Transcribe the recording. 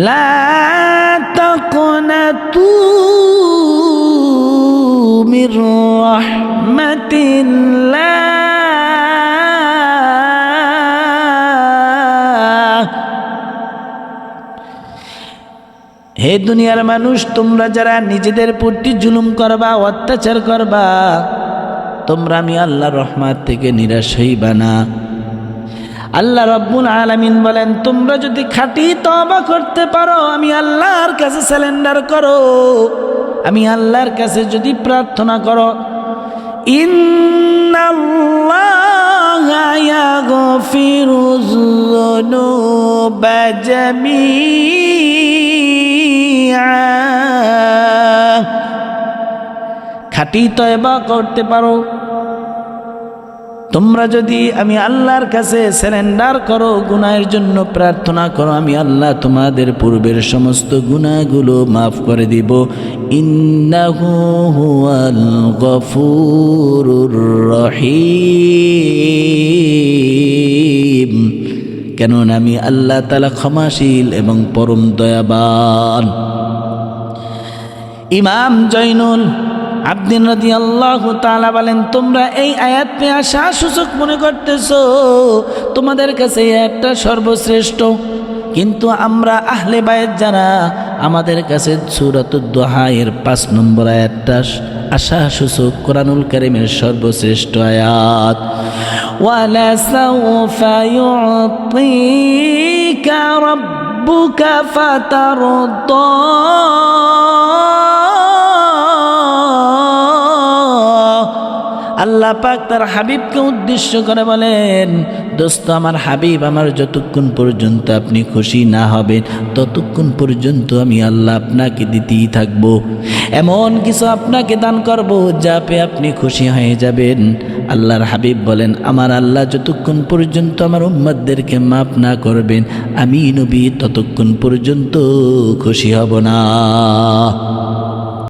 লা তাকনাতু মির রাহমাতিল্লাহ। হে দুনিয়ার মানুষ, তোমরা যারা নিজেদের প্রতি জুলুম করবা, অত্যাচার করবা, তোমরা আমি আল্লাহর রহমত থেকে নিরাশ হইবা না। আল্লাহ রাব্বুল আলামিন বলেন, তোমরা যদি খাঁটি তওবা করতে পারো, আমি আল্লাহর কাছে সারেন্ডার করো, আমি আল্লাহর কাছে যদি প্রার্থনা করো, ইন্নাল্লাহা ইয়াগফিরুয যুনুবা জামিআ। খাঁটি তওবা করতে পারো, তোমরা যদি আমি আল্লাহর কাছে সারেন্ডার করো, গুনাহের জন্য প্রার্থনা করো, আমি আল্লাহ তোমাদের পূর্বের সমস্ত গুনাহগুলো মাফ করে দিব। ইন্নাহু হুয়াল গফুরুর রহিম। কেননা আমি আল্লাহ তাআলা ক্ষমাশীল এবং পরম দয়াবান। ইমাম জয়নুল আবদিন রাদিয়াল্লাহু তাআলা বলেন, তোমরা এই আয়াত পেয়ে আশা সূচক মনে করতেছো, তোমাদের কাছে এই আয়াতটা সর্বশ্রেষ্ঠ, কিন্তু আমরা আহলে বায়াত যারা, আমাদের কাছে সূরাতুদ দুহা এর 5 নম্বর আয়াতটা আশা সূচক, কোরআনুল কারীমের সর্বশ্রেষ্ঠ আয়াত। ওয়ালা সাওফা ইউতিকা রাব্বুকা ফাতারদা। আল্লাহ পাক তার হাবিবকে উদ্দেশ্য করে বলেন, দোস্ত আমার হাবিব, আমার যতক্ষণ পর্যন্ত আপনি খুশি না হবেন, ততক্ষণ পর্যন্ত আমি আল্লাহ আপনাকে দিতেই থাকবো। এমন কিছু আপনাকে দান করব, যা পেয়ে আপনি খুশি হয়ে যাবেন। আল্লাহর হাবিব বলেন, আমার আল্লাহ যতক্ষণ পর্যন্ত আমার উম্মতদেরকে মাফ না করবেন, আমি নবী ততক্ষণ পর্যন্ত খুশি হব না।